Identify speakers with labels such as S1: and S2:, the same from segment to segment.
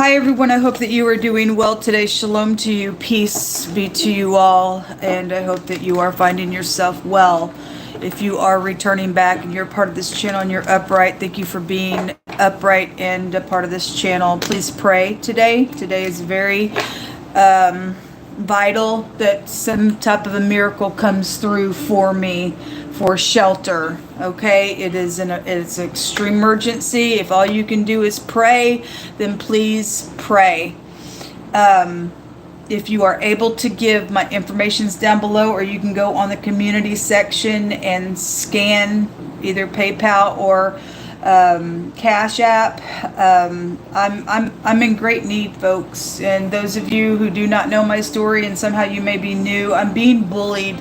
S1: Hi everyone, I hope that you are doing well today. Shalom to you, peace be to you all, and I hope that you are finding yourself well. If you are returning back and you're part of this channel and you're upright, thank you for being upright and a part of this channel. Please pray today. Today is very vital that some type of a miracle comes through for me, for shelter. Okay, it's an extreme emergency. If all you can do is pray, then please pray. If you are able to give, my information's down below, or you can go on the community section and scan either PayPal or Cash App. I'm in great need, folks, and those of you who do not know my story and somehow you may be new, I'm being bullied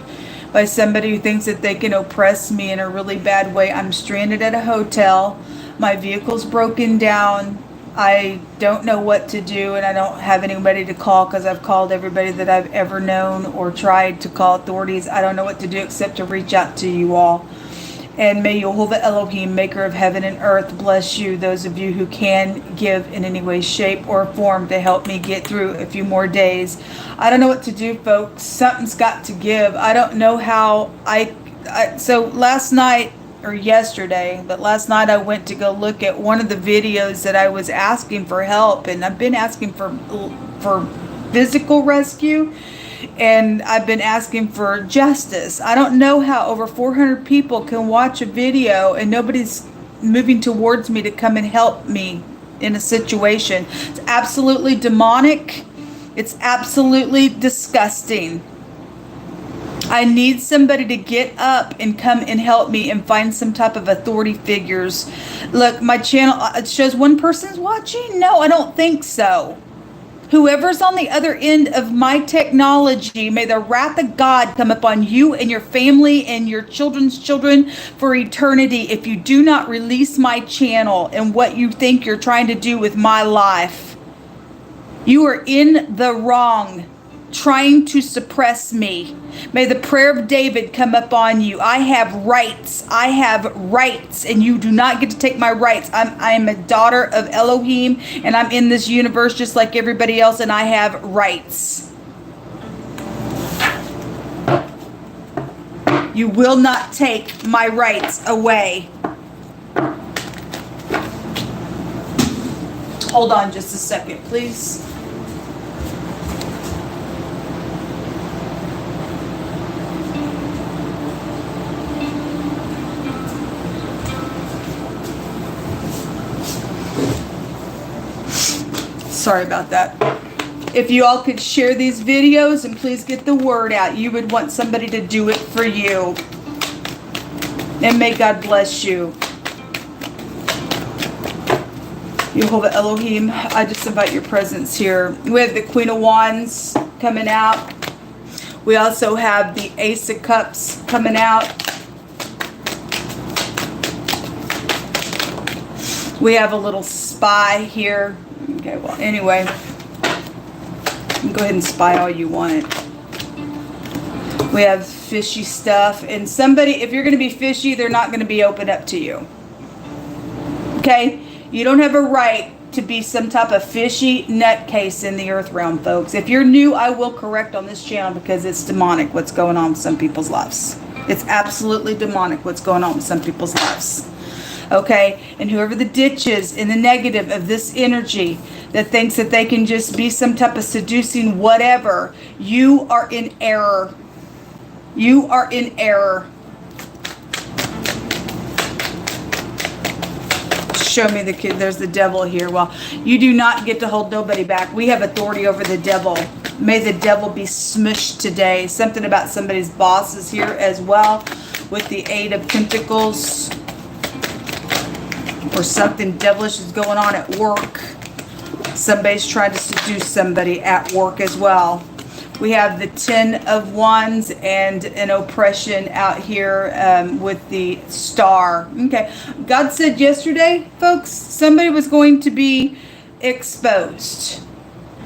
S1: by somebody who thinks that they can oppress me in a really bad way. I'm stranded at a hotel. My vehicle's broken down. I don't know what to do, and I don't have anybody to call because I've called everybody that I've ever known or tried to call authorities. I don't know what to do except to reach out to you all. And may Yehovah Elohim, maker of heaven and earth, bless you, those of you who can give in any way, shape, or form to help me get through a few more days. I don't know what to do, folks. Something's got to give. I don't know how. So last night, or yesterday, but last night I went to go look at one of the videos that I was asking for help, and I've been asking for physical rescue, and I've been asking for justice. I don't know how over 400 people can watch a video and nobody's moving towards me to come and help me in a situation. It's absolutely demonic. It's absolutely disgusting. I need somebody to get up and come and help me and find some type of authority figures. Look, my channel, it shows one person's watching. No, I don't think so. Whoever's on the other end of my technology, may the wrath of God come upon you and your family and your children's children for eternity if you do not release my channel and what you think you're trying to do with my life. You are in the wrong, trying to suppress me. May the prayer of David come upon you. I have rights. I have rights, and you do not get to take my rights. I am a daughter of Elohim, and I'm in this universe just like everybody else, and I have rights. You will not take my rights away. Hold on just a second, please. Sorry about that. If you all could share these videos and please get the word out. You would want somebody to do it for you. And may God bless you. Yehovah Elohim, I just invite your presence here. We have the Queen of Wands coming out. We also have the Ace of Cups coming out. We have a little spy here. Okay, well, anyway, you can go ahead and spy all you want. We have fishy stuff, and somebody, if you're going to be fishy, they're not going to be open up to you. Okay? You don't have a right to be some type of fishy nutcase in the earth realm, folks. If you're new, I will correct on this channel because it's demonic what's going on with some people's lives. It's absolutely demonic what's going on with some people's lives. Okay, and whoever the ditch is in the negative of this energy that thinks that they can just be some type of seducing whatever, you are in error. You are in error. Show me the kid. There's the devil here. Well, you do not get to hold nobody back. We have authority over the devil. May the devil be smushed today. Something about somebody's boss is here as well with the Eight of Pentacles. Or something devilish is going on at work. Somebody's trying to seduce somebody at work as well. We have the Ten of Wands and an oppression out here with the Star. Okay. God said yesterday, folks, somebody was going to be exposed.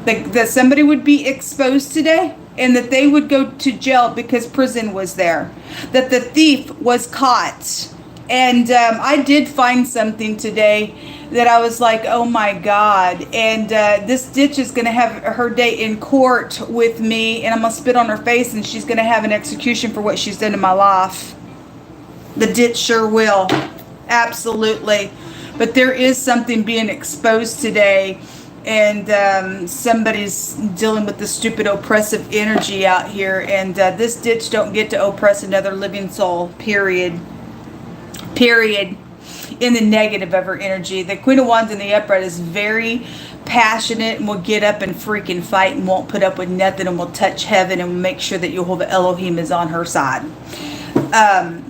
S1: That somebody would be exposed today and that they would go to jail because prison was there. That the thief was caught. And I did find something today that I was like, oh my God. And this ditch is going to have her day in court with me, and I'm going to spit on her face, and she's going to have an execution for what she's done in my life. The ditch sure will. Absolutely. But there is something being exposed today, and somebody's dealing with the stupid oppressive energy out here, and this ditch don't get to oppress another living soul, period. In the negative of her energy. The Queen of Wands in the upright is very passionate and will get up and freaking fight and won't put up with nothing and will touch heaven and will make sure that Jehovah Elohim is on her side.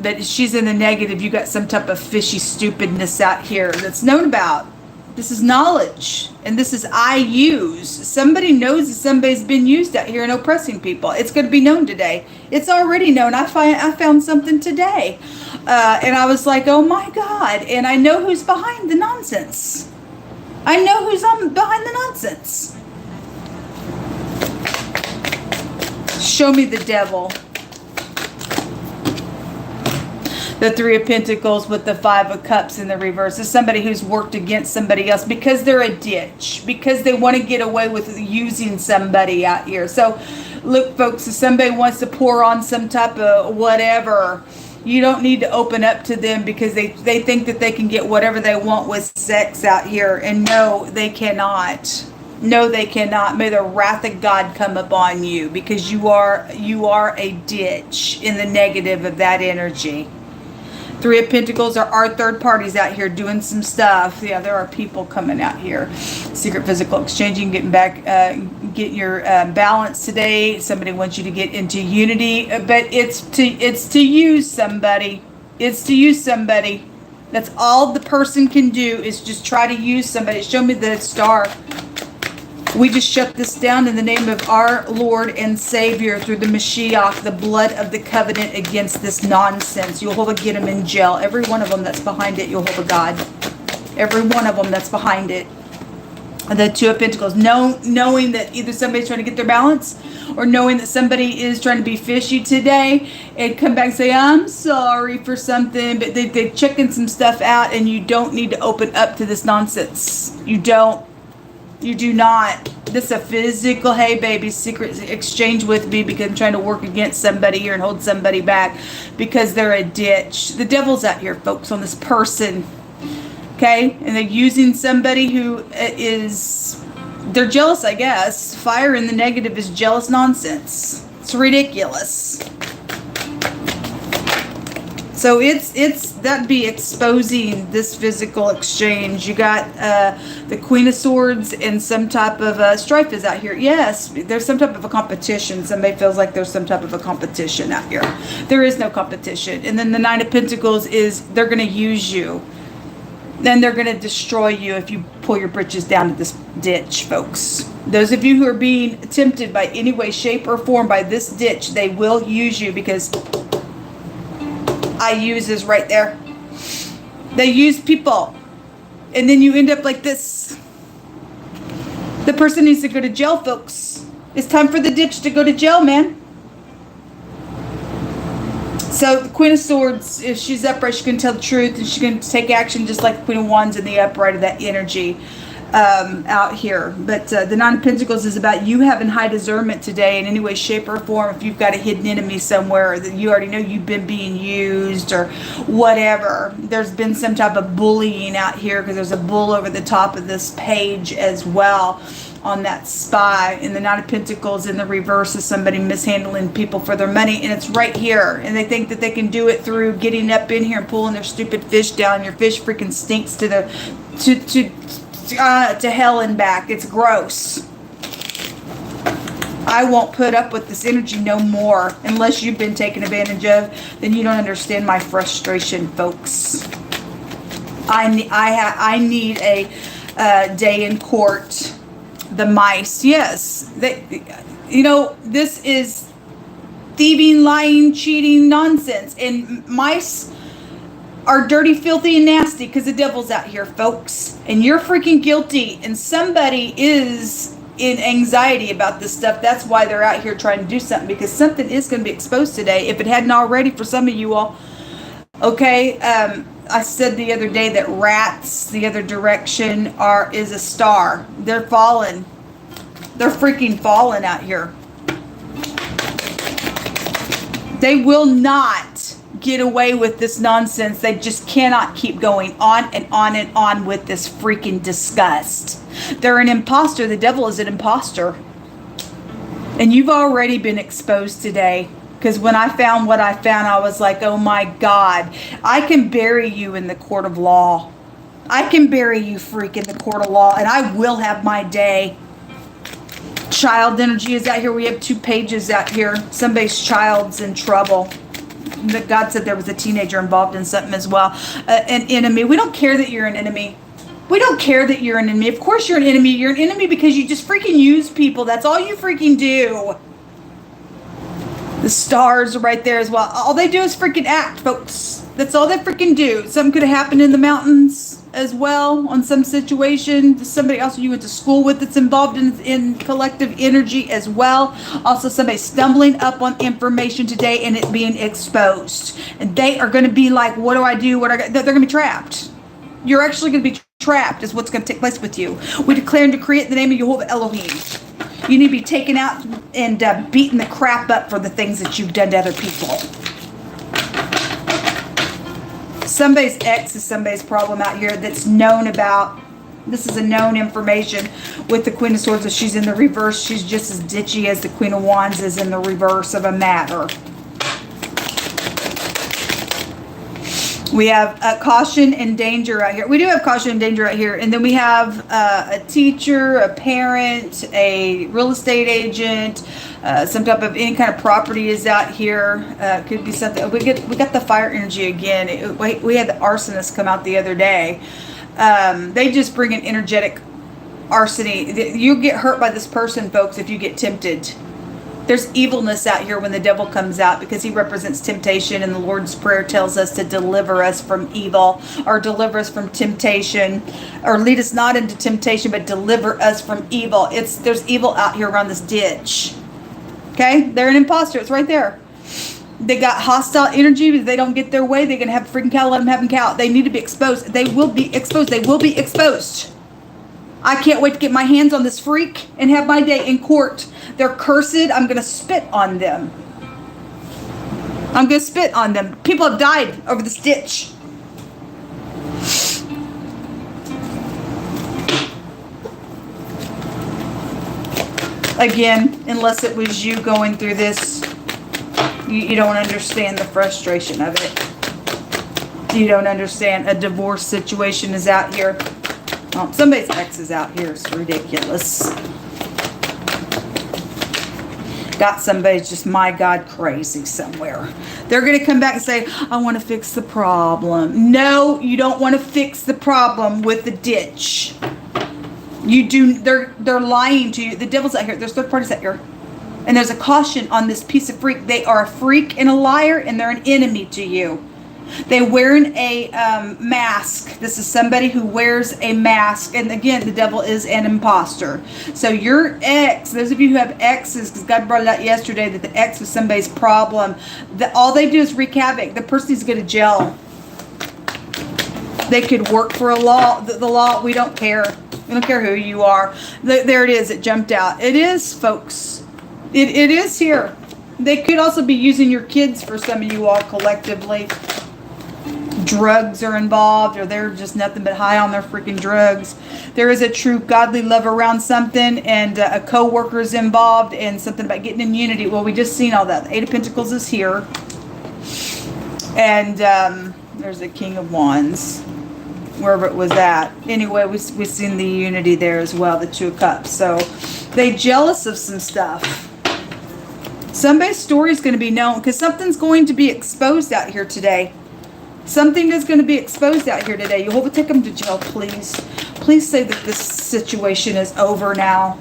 S1: But she's in the negative. You got some type of fishy stupidness out here that's known about. This is knowledge, and this is I use. Somebody knows that somebody's been used out here and oppressing people. It's going to be known today. It's already known. I found something today, and I was like, oh my God! And I know who's behind the nonsense. I know who's behind the nonsense. Show me the devil. The Three of Pentacles with the Five of Cups in the reverse is somebody who's worked against somebody else because they're a ditch, because they want to get away with using somebody out here. So look, folks, if somebody wants to pour on some type of whatever, you don't need to open up to them because they think that they can get whatever they want with sex out here. And no, they cannot. No, they cannot. May the wrath of God come upon you, because you are a ditch in the negative of that energy. Three of Pentacles are third parties out here doing some stuff. Yeah, there are people coming out here. Secret physical exchanging, getting back, get your balance today. Somebody wants you to get into unity, but it's to use somebody. It's to use somebody. That's all the person can do, is just try to use somebody. Show me the star. We just shut this down in the name of our Lord and Savior through the Mashiach, the blood of the covenant against this nonsense. Jehovah, get them in jail. Every one of them that's behind it, Jehovah God. Every one of them that's behind it. The Two of Pentacles, knowing that either somebody's trying to get their balance, or knowing that somebody is trying to be fishy today and come back and say, I'm sorry for something, but they're checking some stuff out, and you don't need to open up to this nonsense. You don't. You do not. This is a physical, hey baby, secret exchange with me because I'm trying to work against somebody here and hold somebody back because they're a ditch. The devil's out here, folks, on this person. Okay? And they're using somebody who they're jealous, I guess. Fire in the negative is jealous nonsense. It's ridiculous. So that'd be exposing this physical exchange. You got the Queen of Swords and some type of strife is out here. Yes, there's some type of a competition. Somebody feels like there's some type of a competition out here. There is no competition. And then the Nine of Pentacles is they're going to use you. Then they're going to destroy you if you pull your britches down to this ditch, folks. Those of you who are being tempted by any way, shape, or form by this ditch, they will use you, because I use is right there. They use people. And then you end up like this. The person needs to go to jail, folks. It's time for the ditch to go to jail, man. So the Queen of Swords, if she's upright, she can tell the truth, and she can take action just like the Queen of Wands in the upright of that energy out here. But the Nine of Pentacles is about you having high discernment today in any way, shape, or form. If you've got a hidden enemy somewhere, or that you already know you've been being used or whatever. There's been some type of bullying out here, because there's a bull over the top of this page as well on that spy. And the Nine of Pentacles in the reverse is somebody mishandling people for their money, and it's right here. And they think that they can do it through getting up in here and pulling their stupid fish down. Your fish freaking stinks to hell and back. It's gross. I won't put up with this energy no more. Unless you've been taken advantage of, then you don't understand my frustration, folks. I need a day in court. The mice, yes. This is thieving, lying, cheating nonsense. And mice are dirty, filthy, and nasty because the devil's out here, folks. And you're freaking guilty. And somebody is in anxiety about this stuff. That's why they're out here trying to do something, because something is going to be exposed today, if it hadn't already for some of you all. Okay, I said the other day that rats, the other direction, is a star. They're falling. They're freaking falling out here. They will not get away with this nonsense. They just cannot keep going on and on and on with this freaking disgust. They're an imposter. The devil is an imposter. And you've already been exposed today. Because when I found what I found, I was like, oh my God, I can bury you in the court of law. I can bury you freak in the court of law, and I will have my day. Child energy is out here. We have 2 pages out here. Somebody's child's in trouble. God said there was a teenager involved in something as well. An enemy. We don't care that you're an enemy. We don't care that you're an enemy. Of course you're an enemy. You're an enemy because you just freaking use people. That's all you freaking do. The stars are right there as well. All they do is freaking act, folks. That's all they freaking do. Something could have happened in the mountains as well on some situation. Somebody else you went to school with that's involved in collective energy as well. Also somebody stumbling up on information today and it being exposed. And they are going to be like, what do I do? They're going to be trapped. You're actually going to be trapped is what's going to take place with you. We declare and decree it in the name of Jehovah Elohim. You need to be taken out and beaten the crap up for the things that you've done to other people. Somebody's ex is somebody's problem out here that's known about. This is a known information with the Queen of Swords. If she's in the reverse, she's just as ditchy as the Queen of Wands is in the reverse of a matter. We have caution and danger right here. We do have caution and danger right here. And then we have a teacher, a parent, a real estate agent, some type of any kind of property is out here. Could be something. We got the fire energy again. We had the arsonist come out the other day. They just bring an energetic arsony. You get hurt by this person, folks, if you get tempted. There's evilness out here when the devil comes out because he represents temptation, and the Lord's Prayer tells us to deliver us from evil or deliver us from temptation or lead us not into temptation but deliver us from evil. There's evil out here around this ditch. Okay? They're an imposter. It's right there. They got hostile energy. If they don't get their way, they're going to have a freaking cow. Let them have a cow. They need to be exposed. They will be exposed. They will be exposed. I can't wait to get my hands on this freak and have my day in court. They're cursed. I'm going to spit on them. I'm going to spit on them. People have died over this ditch. Again, unless it was you going through this, you don't understand the frustration of it. You don't understand. A divorce situation is out here. Oh, somebody's ex is out here. It's ridiculous. Got somebody's just, my God, crazy somewhere. They're going to come back and say, I want to fix the problem. No, you don't want to fix the problem with the ditch. You do. They're lying to you. The devil's out here. There's third parties out here. And there's a caution on this piece of freak. They are a freak and a liar, and they're an enemy to you. They're wearing a mask. This is somebody who wears a mask. And again, the devil is an imposter. So your ex, those of you who have exes, because God brought it out yesterday that the ex was somebody's problem, all they do is wreak havoc. The person needs to go to jail. They could work for a law. The law, we don't care. We don't care who you are. There it is. It jumped out. It is, folks. It is here. They could also be using your kids for some of you all collectively. Drugs are involved, or they're just nothing but high on their freaking drugs. There is a true godly love around something, and a co-worker is involved, and something about getting in unity. Well, we just seen all that. The Eight of Pentacles is here, and there's the King of Wands, wherever it was at. Anyway, we've seen the unity there as well, the Two of Cups. So they jealous of some stuff. Somebody's story is going to be known because something's going to be exposed out here today. Something is going to be exposed out here today. Jehovah, take them to jail, please. Please say that this situation is over now.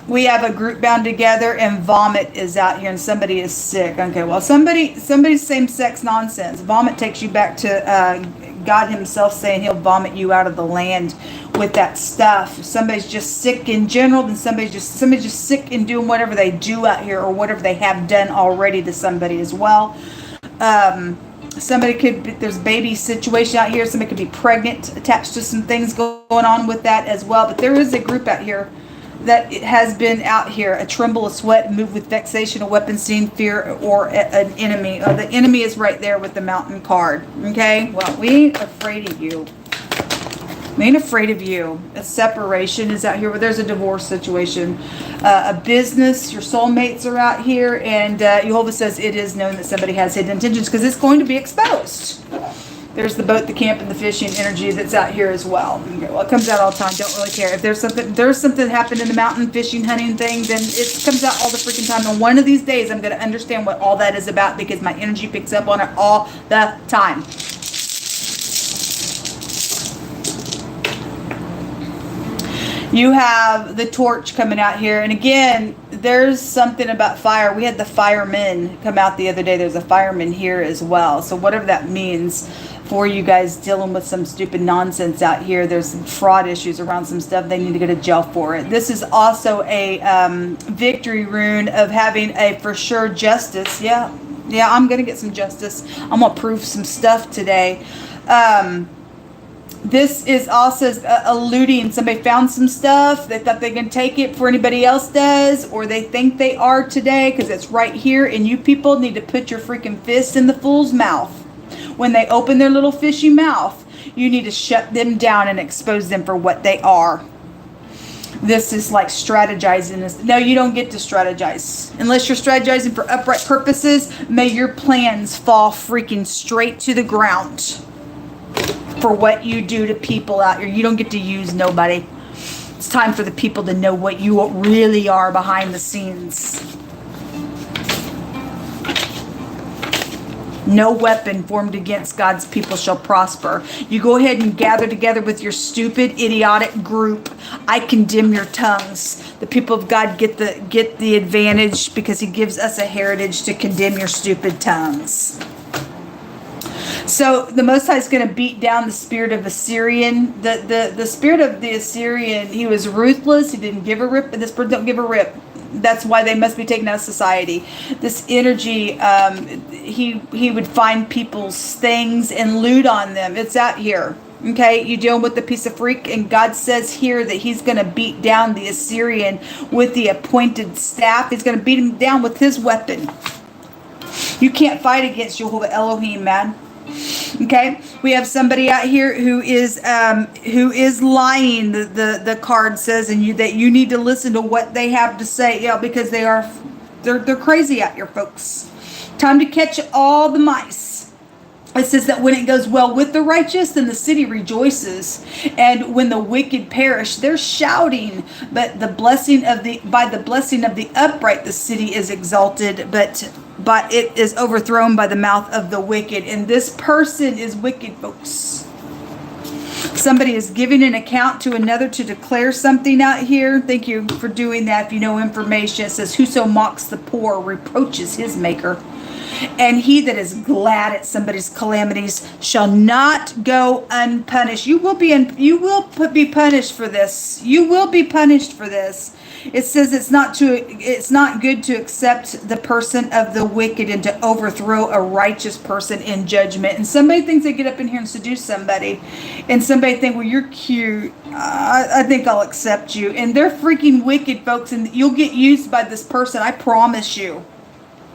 S1: We have a group bound together, and vomit is out here, and somebody is sick. Okay, well, somebody's same-sex nonsense. Vomit takes you back to God himself saying he'll vomit you out of the land with that stuff. If somebody's just sick in general, then somebody's just sick in doing whatever they do out here, or whatever they have done already to somebody as well. Somebody could be, there's baby situation out here. Somebody could be pregnant, attached to some things going on with that as well. But there is a group out here that has been out here. A tremble, a sweat, move with vexation, a weapon seen, fear, or an enemy. The enemy is right there with the mountain card. Okay? Well, we ain't afraid of you. We ain't afraid of you. A separation is out here, but there's a divorce situation. A business, your soulmates are out here, and Jehovah says it is known that somebody has hidden intentions because it's going to be exposed. There's the boat, the camp, and the fishing energy that's out here as well. Okay, well, it comes out all the time. Don't really care. If there's something that happened in the mountain, fishing, hunting thing, then it comes out all the freaking time. And one of these days, I'm going to understand what all that is about because my energy picks up on it all the time. You have the torch coming out here. And again, there's something about fire. We had the firemen come out the other day. There's a fireman here as well. So whatever that means for you guys dealing with some stupid nonsense out here. There's some fraud issues around some stuff. They need to go to jail for it. This is also a victory rune of having a for sure justice. Yeah, I'm going to get some justice. I'm going to prove some stuff today. This is also alluding, somebody found some stuff, they thought they can take it before anybody else does, or they think they are today because it's right here, and you people need to put your freaking fist in the fool's mouth. When they open their little fishy mouth, you need to shut them down and expose them for what they are. This is like strategizing. No, you don't get to strategize. Unless you're strategizing for upright purposes, may your plans fall freaking straight to the ground. For what you do to people out here. You don't get to use nobody. It's time for the people to know what you really are behind the scenes. No weapon formed against God's people shall prosper. You go ahead and gather together with your stupid, idiotic group. I condemn your tongues. The people of God get the advantage because he gives us a heritage to condemn your stupid tongues. So the Most High is going to beat down the spirit of Assyrian. The spirit of the Assyrian, he was ruthless. He didn't give a rip. And this person don't give a rip. That's why they must be taken out of society. This energy, he would find people's things and loot on them. It's out here. Okay, you dealing with the piece of freak, and God says here that he's going to beat down the Assyrian with the appointed staff. He's going to beat him down with his weapon. You can't fight against Jehovah Elohim, man. Okay, we have somebody out here who is lying. The card says, and that you need to listen to what they have to say. Yeah, because they're crazy out here, folks. Time to catch all the mice. It says that when it goes well with the righteous, then the city rejoices, and when the wicked perish, they're shouting. But by the blessing of the upright, the city is exalted. But it is overthrown by the mouth of the wicked. And this person is wicked, folks. Somebody is giving an account to another to declare something out here. Thank you for doing that. If you know information, it says, whoso mocks the poor reproaches his maker. And he that is glad at somebody's calamities shall not go unpunished. You will be punished for this. You will be punished for this. It says it's not good to accept the person of the wicked and to overthrow a righteous person in judgment. And somebody thinks they get up in here and seduce somebody, and somebody think, well, you're cute. I think I'll accept you. And they're freaking wicked, folks, and you'll get used by this person. I promise you.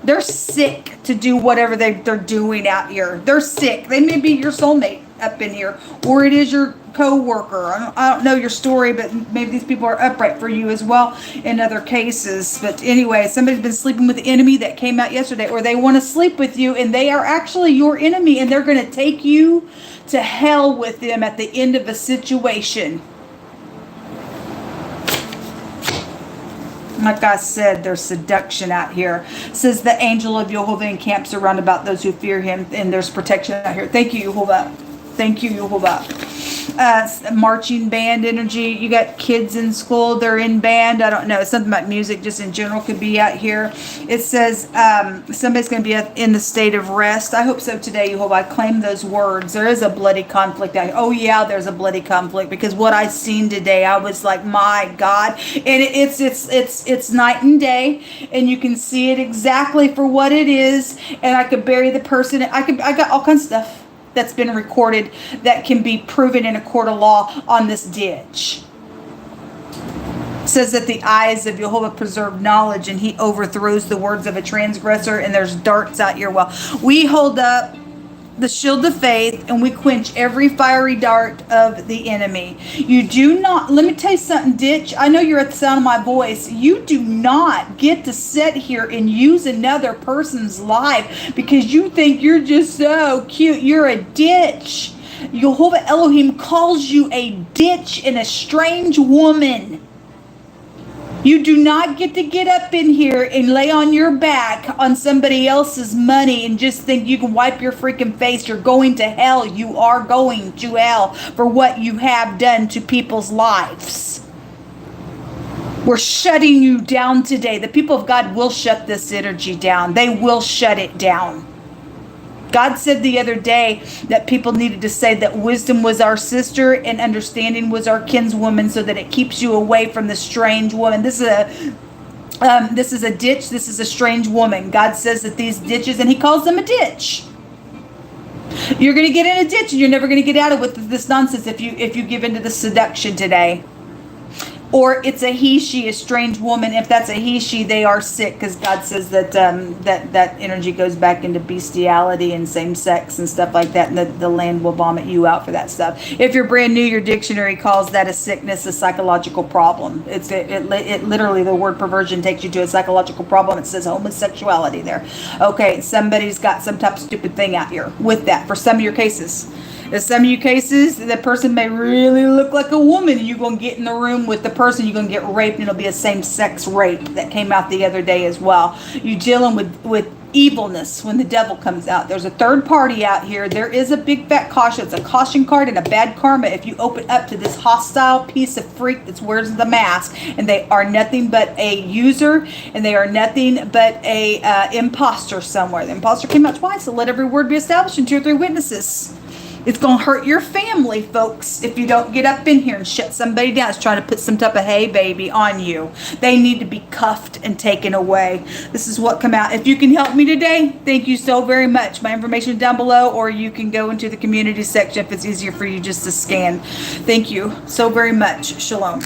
S1: They're sick to do whatever they're doing out here. They're sick. They may be your soulmate up in here, or it is your co-worker. I don't know your story, but maybe these people are upright for you as well in other cases. But anyway, somebody's been sleeping with the enemy that came out yesterday, or they want to sleep with you, and they are actually your enemy, and they're going to take you to hell with them at the end of a situation. Like I said, there's seduction out here. It says the angel of Jehovah encamps around about those who fear him, and there's protection out here. Thank you, Jehovah. Thank you, Jehovah. Marching band energy. You got kids in school, they're in band. I don't know. It's something about music just in general could be out here. It says somebody's going to be in the state of rest. I hope so today, Jehovah. I claim those words. There is a bloody conflict out here. Oh yeah, there's a bloody conflict, because what I seen today, I was like, my God. And it's night and day, and you can see it exactly for what it is. And I could bury the person. I got all kinds of stuff that's been recorded that can be proven in a court of law on this ditch. It says that the eyes of Jehovah preserve knowledge, and he overthrows the words of a transgressor, and there's darts out your well. We hold up the shield of faith, and we quench every fiery dart of the enemy. You do not, let me tell you something, ditch. I know you're at the sound of my voice. You do not get to sit here and use another person's life because you think you're just so cute. You're a ditch. Jehovah Elohim calls you a ditch and a strange woman. You do not get to get up in here and lay on your back on somebody else's money and just think you can wipe your freaking face. You're going to hell. You are going to hell for what you have done to people's lives. We're shutting you down today. The people of God will shut this energy down. They will shut it down. God said the other day that people needed to say that wisdom was our sister and understanding was our kinswoman, so that it keeps you away from the strange woman. This is a ditch. This is a strange woman. God says that these ditches, and he calls them a ditch. You're going to get in a ditch, and you're never going to get out of it with this nonsense if you give into the seduction today. Or it's a he, she, a strange woman. If that's a he, she, they are sick, because God says that that energy goes back into bestiality and same sex and stuff like that, and the land will vomit you out for that stuff. If you're brand new, your dictionary calls that a sickness, a psychological problem. It literally, the word perversion takes you to a psychological problem. It says homosexuality there. Okay, somebody's got some type of stupid thing out here with that for some of your cases. In some of your cases, the person may really look like a woman, and you're going to get in the room with the person, you're going to get raped, and it'll be a same-sex rape that came out the other day as well. You're dealing with evilness when the devil comes out. There's a third party out here. There is a big fat caution. It's a caution card and a bad karma if you open up to this hostile piece of freak that wears the mask, and they are nothing but a user, and they are nothing but a imposter somewhere. The imposter came out twice, so let every word be established in 2 or 3 witnesses. It's going to hurt your family, folks, if you don't get up in here and shut somebody down. It's trying to put some type of hey baby on you. They need to be cuffed and taken away. This is what come out. If you can help me today, thank you so very much. My information is down below, or you can go into the community section if it's easier for you just to scan. Thank you so very much. Shalom.